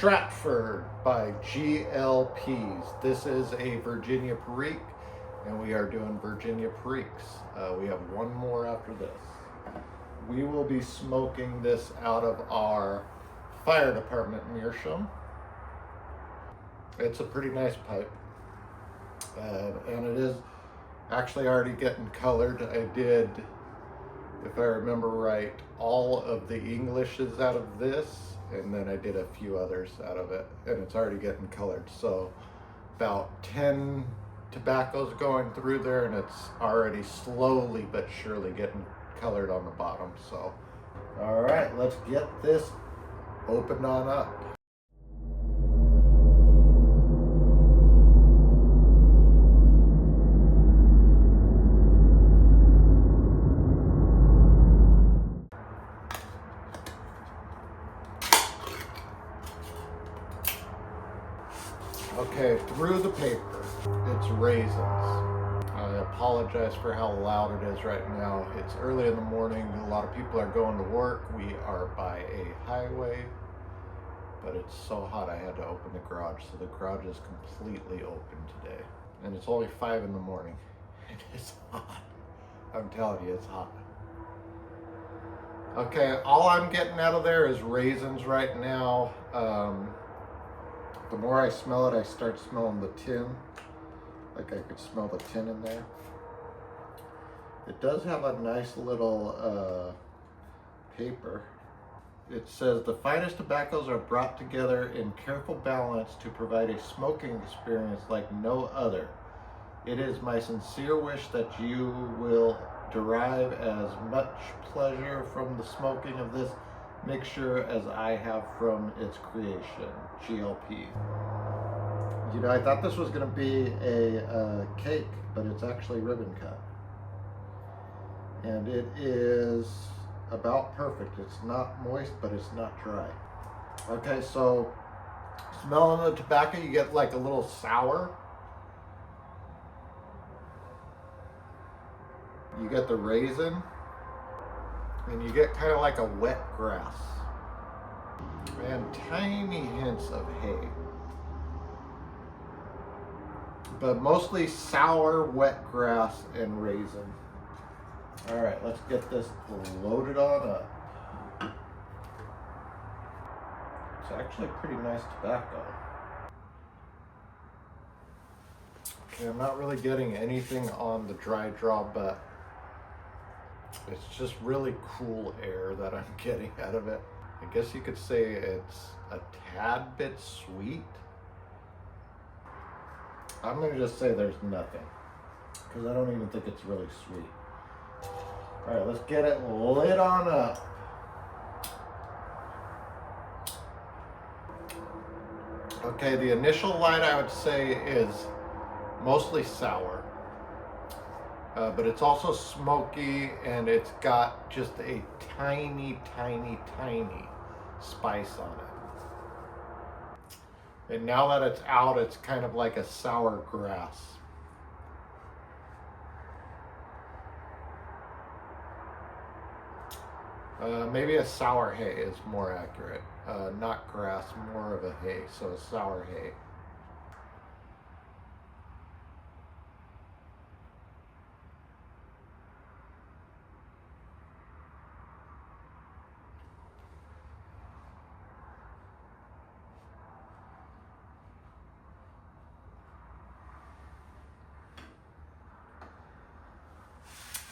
Stratford by Pease. This is a Virginia Perique, and we are doing Virginia Periques. We have one more after this. We will be smoking this out of our Fire Department Meerschaum. It's a pretty nice pipe, and it is actually already getting colored. I did, if I remember right, all of the Englishes out of this, and then I did a few others out of it, and it's already getting colored. So about 10 tobaccos going through there, and it's already slowly but surely getting colored on the bottom. So all right, let's get this opened on up. Okay, through the paper, it's raisins. I apologize for how loud it is right now. It's early in the morning. A lot of people are going to work. We are by a highway, but it's so hot I had to open the garage. So the garage is completely open today. And it's only 5 in the morning. It is hot. I'm telling you, it's hot. Okay, all I'm getting out of there is raisins right now. The more I smell it, I start smelling the tin. Like I could smell the tin in there. It does have a nice little paper. It says, the finest tobaccos are brought together in careful balance to provide a smoking experience like no other. It is my sincere wish that you will derive as much pleasure from the smoking of this mixture as I have from its creation. GLP. You know, I thought this was going to be a cake, but it's actually ribbon cut. And it is about perfect. It's not moist, but it's not dry. Okay, so smelling the tobacco, you get like a little sour. You get the raisin, and you get kind of like a wet grass. And tiny hints of hay. But mostly sour, wet grass, and raisin. All right, let's get this loaded on up. It's actually pretty nice tobacco. Okay, I'm not really getting anything on the dry draw, but it's just really cool air that I'm getting out of it. I guess you could say it's a tad bit sweet. I'm gonna just say there's nothing, because I don't even think it's really sweet. All right, let's get it lit on up. Okay, the initial light I would say is mostly sour. But it's also smoky, and it's got just a tiny, tiny, tiny spice on it. And now that it's out, it's kind of like a sour grass. Maybe a sour hay is more accurate. Not grass, more of a hay, so a sour hay.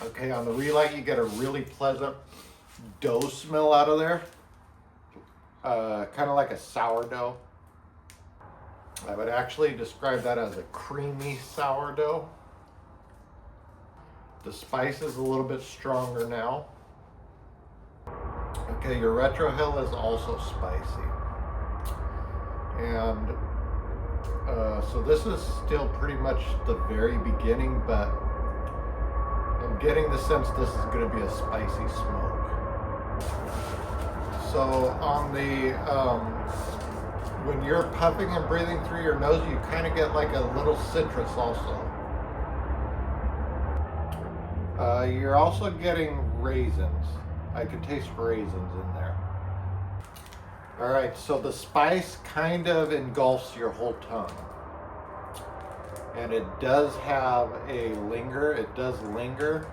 Okay, on the relight, you get a really pleasant dough smell out of there. Kind of like a sourdough. I would actually describe that as a creamy sourdough. The spice is a little bit stronger now. Okay, your retrohale is also spicy. And so this is still pretty much the very beginning, but I'm getting the sense this is going to be a spicy smoke. So on the, when you're puffing and breathing through your nose, you kind of get like a little citrus also. You're also getting raisins. I could taste raisins in there. All right, so the spice kind of engulfs your whole tongue. And it does have a linger, it does linger.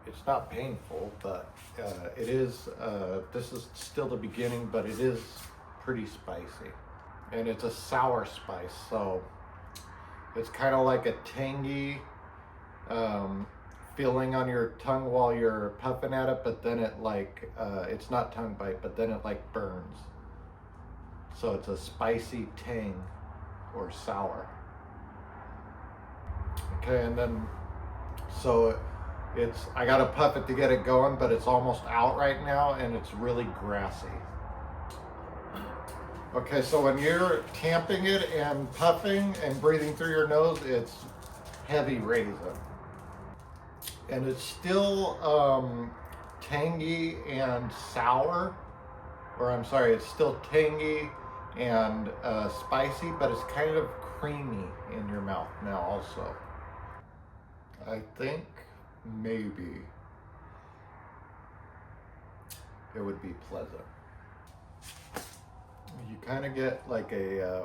It's not painful, but it is, this is still the beginning, but it is pretty spicy. And it's a sour spice, so it's kind of like a tangy feeling on your tongue while you're puffing at it, but then it like, it's not tongue bite, but then it like burns. So it's a spicy tang or sour. Okay, and then, so it's, I gotta puff it to get it going, but it's almost out right now and it's really grassy. Okay, so when you're tamping it and puffing and breathing through your nose, it's heavy raisin. And it's still tangy and sour, or I'm sorry, it's still tangy and spicy, but it's kind of creamy in your mouth now also. I think maybe it would be pleasant. You kind of get like a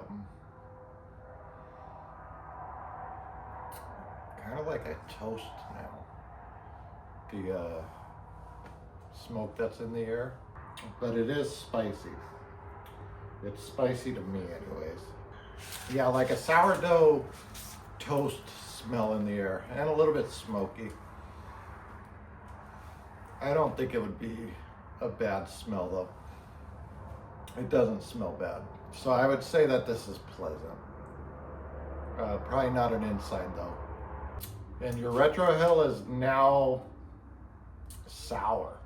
kind of like a toast now. The smoke that's in the air, but it is spicy. It's spicy to me anyways. Yeah, like a sourdough toast smell in the air and a little bit smoky. I don't think it would be a bad smell though. It doesn't smell bad. So I would say that this is pleasant. Probably not an inside though. And your retrohale is now sour.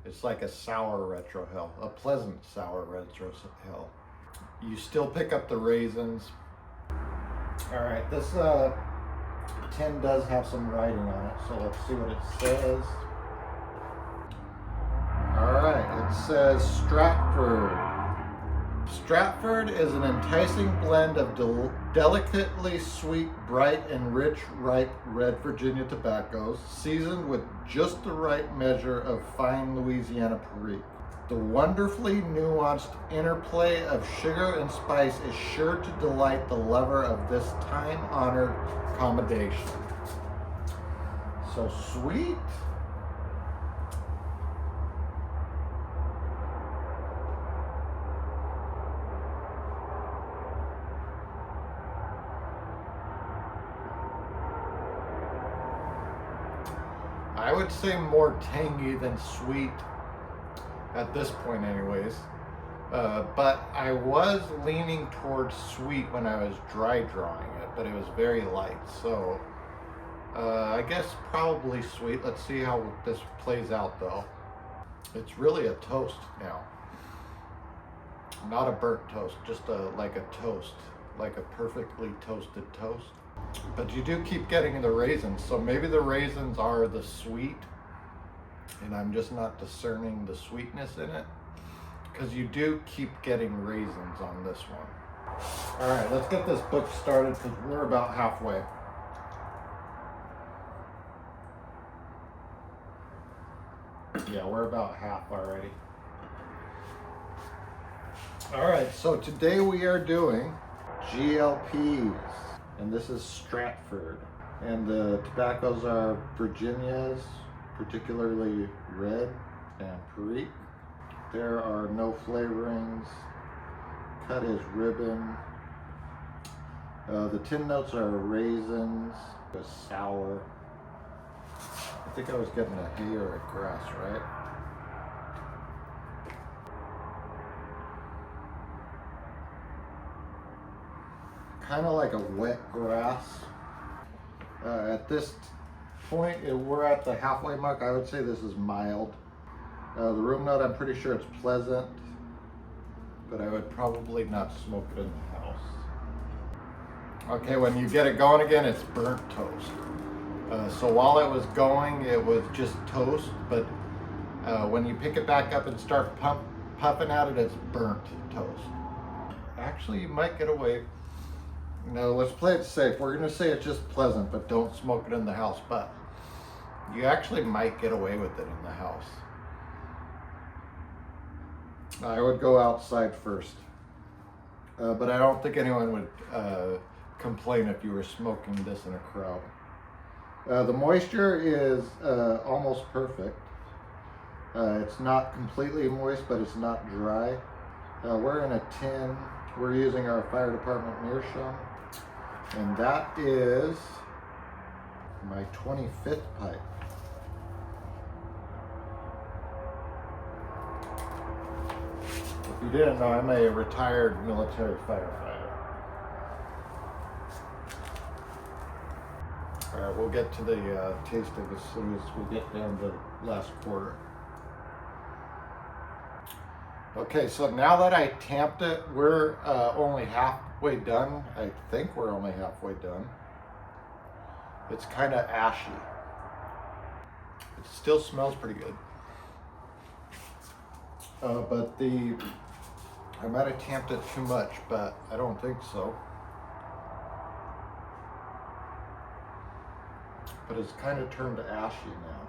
It's like a sour retrohale, a pleasant sour retrohale. You still pick up the raisins. All right, this tin does have some writing on it, so let's see what it says. All right, it says Stratford. Stratford is an enticing blend of delicately sweet, bright, and rich, ripe red Virginia tobaccos, seasoned with just the right measure of fine Louisiana Perique. The wonderfully nuanced interplay of sugar and spice is sure to delight the lover of this time-honored combination. So sweet. I would say more tangy than sweet at this point anyways, but I was leaning towards sweet when I was dry drawing it, but it was very light, so I guess probably sweet. Let's see how this plays out though. It's really a toast now, not a burnt toast, just like a toast, like a perfectly toasted toast. But you do keep getting the raisins, so maybe the raisins are the sweet and I'm just not discerning the sweetness in it, because you do keep getting raisins on this one. All right, let's get this book started because we're about halfway. Yeah, we're about half already. All right, so today we are doing GLPs. And this is Stratford. And the tobaccos are Virginia's, particularly red, and Perique. There are no flavorings. Cut is ribbon. The tin notes are raisins, sour. I think I was getting a hay or a grass, right? Kind of like a wet grass. At this point, we're at the halfway mark. I would say this is mild. The room note, I'm pretty sure it's pleasant, but I would probably not smoke it in the house. Okay, when you get it going again, it's burnt toast. So while it was going, it was just toast, but when you pick it back up and start puffing at it, it's burnt toast. Actually, you might get away. No, let's play it safe. We're going to say it's just pleasant, but don't smoke it in the house. But you actually might get away with it in the house. I would go outside first. But I don't think anyone would complain if you were smoking this in a crowd. The moisture is almost perfect. It's not completely moist, but it's not dry. We're in a tin. We're using our Fire Department Meerschaum, and that is my 25th pipe. If you didn't know, I'm a retired military firefighter. All right, we'll get to the tasting as soon as we get down to last quarter. Okay, so now that I tamped it, we're only halfway done. I think we're only halfway done. It's kind of ashy. It still smells pretty good. But I might have tamped it too much, but I don't think so. But it's kind of turned ashy now.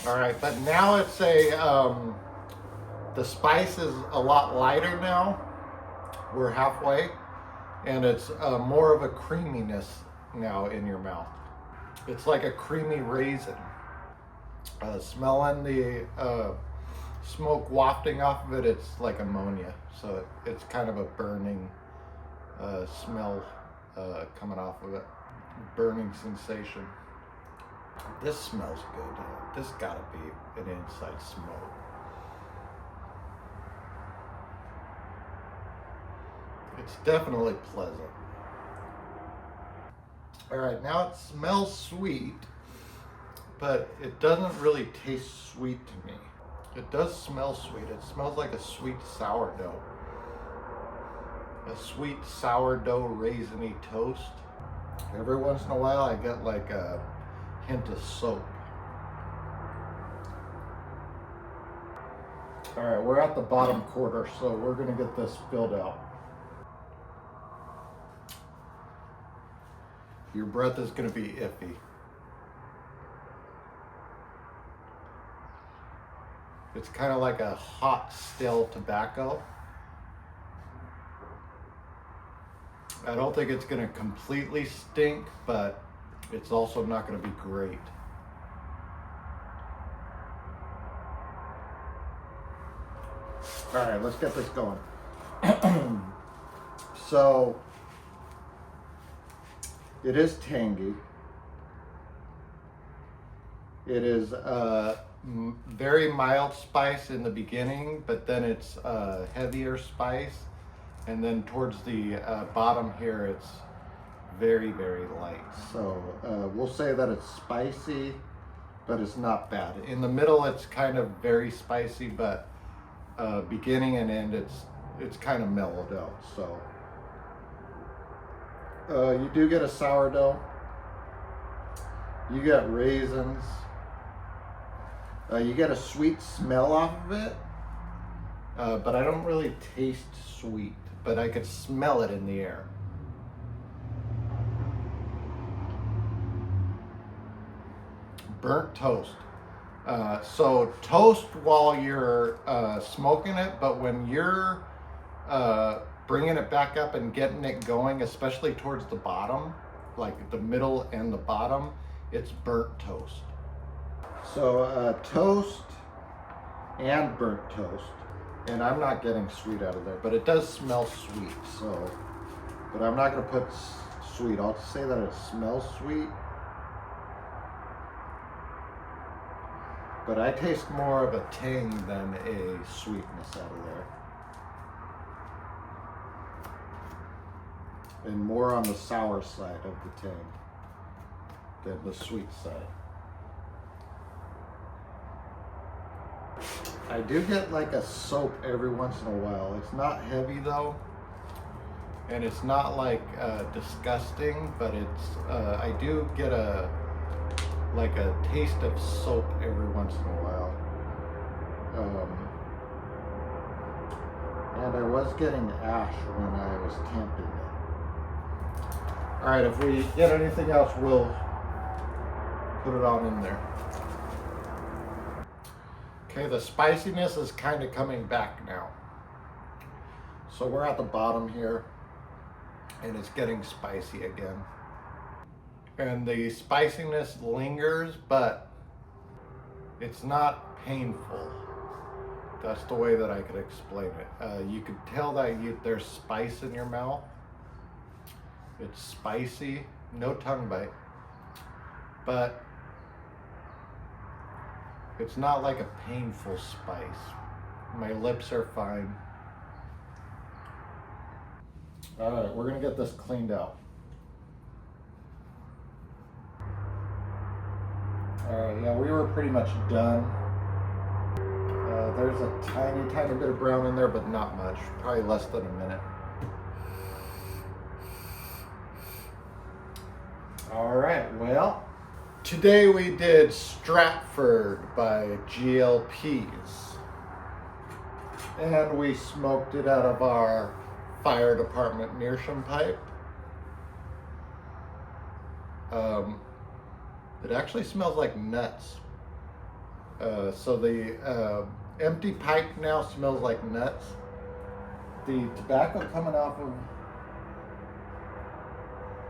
All right, but now it's the spice is a lot lighter now. We're halfway, and it's more of a creaminess now in your mouth. It's like a creamy raisin. Smelling the smoke wafting off of it, it's like ammonia. So it's kind of a burning smell coming off of it. Burning sensation. This smells good. This gotta be an inside smoke. It's definitely pleasant. All right, now it smells sweet, but it doesn't really taste sweet to me. It does smell sweet. It smells like a sweet sourdough. A sweet sourdough raisiny toast. Every once in a while I get like a hint of soap. All right, we're at the bottom quarter, so we're gonna get this filled out. Your breath is gonna be iffy. It's kind of like a hot, stale tobacco. I don't think it's going to completely stink, but it's also not going to be great. All right, let's get this going. So, it is tangy. It is very mild spice in the beginning, but then it's heavier spice. And then towards the bottom here, it's very, very light. So we'll say that it's spicy, but it's not bad. In the middle, it's kind of very spicy, but beginning and end, it's kind of mellowed out. So you do get a sourdough. You get raisins. You get a sweet smell off of it, but I don't really taste sweet. But I could smell it in the air. Burnt toast. So toast while you're smoking it, but when you're bringing it back up and getting it going, especially towards the bottom, like the middle and the bottom, it's burnt toast. So toast and burnt toast. And I'm not getting sweet out of there, but it does smell sweet. So, but I'm not going to put sweet. I'll just say that it smells sweet. But I taste more of a tang than a sweetness out of there. And more on the sour side of the tang than the sweet side. I do get like a soap every once in a while. It's not heavy though, and it's not like disgusting, but it's I do get a taste of soap every once in a while. And I was getting ash when I was tamping it. All right, if we get anything else, we'll put it on in there. Okay, the spiciness is kind of coming back now. So we're at the bottom here, and it's getting spicy again. And the spiciness lingers, but it's not painful. That's the way that I could explain it. You could tell that there's spice in your mouth. It's spicy, no tongue bite, but it's not like a painful spice. My lips are fine. All right, we're gonna get this cleaned out. All right, yeah, we were pretty much done. There's a tiny, tiny bit of brown in there, but not much, probably less than a minute. All right, well, today we did Stratford by Pease. And we smoked it out of our Fire Department Meerschaum Pipe. It actually smells like nuts. So the empty pipe now smells like nuts. The tobacco coming off of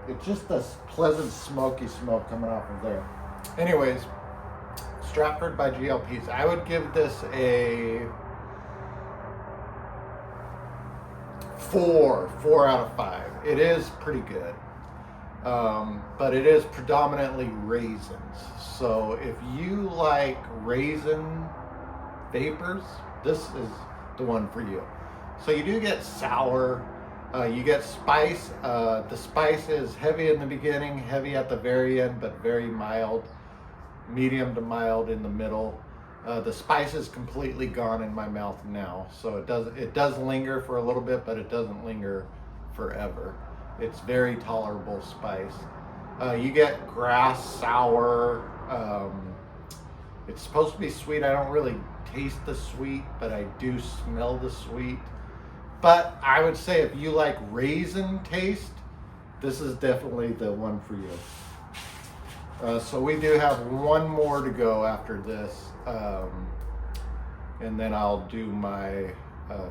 it's just this pleasant smoky smoke coming off of there. Anyways, Stratford by Pease. I would give this a 4 out of 5. It is pretty good. But it is predominantly raisins. So if you like raisin vapors, this is the one for you. So you do get sour, you get spice. The spice is heavy in the beginning, heavy at the very end, but very mild, medium to mild in the middle. The spice is completely gone in my mouth now. So it does linger for a little bit, but it doesn't linger forever. It's very tolerable spice. You get grass, sour. It's supposed to be sweet. I don't really taste the sweet, but I do smell the sweet. But I would say if you like raisin taste, this is definitely the one for you. So we do have one more to go after this. And then I'll do my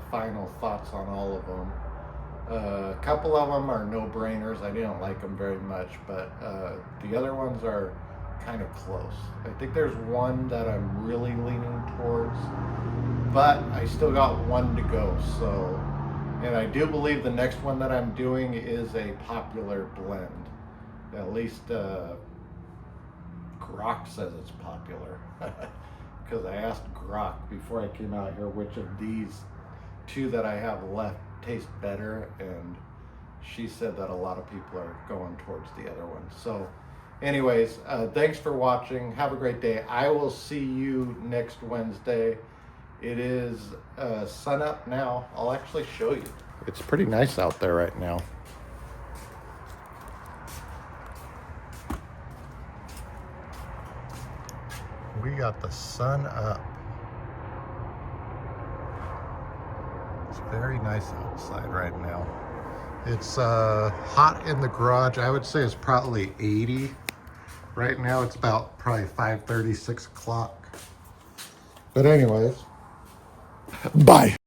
final thoughts on all of them. A couple of them are no-brainers. I didn't like them very much, but the other ones are kind of close. I think there's one that I'm really leaning towards, but I still got one to go. So, and I do believe the next one that I'm doing is a popular blend. At least Grok says it's popular. Because I asked Grok before I came out here which of these two that I have left taste better, and she said that a lot of people are going towards the other one. So anyways, thanks for watching. Have a great day. I will see you next Wednesday. It is sun up now. I'll actually show you. It's pretty nice out there right now. We got the sun up. It's very nice outside right now. It's hot in the garage. I would say it's probably 80. Right now it's about probably 5:30, 6 o'clock. But anyways, bye.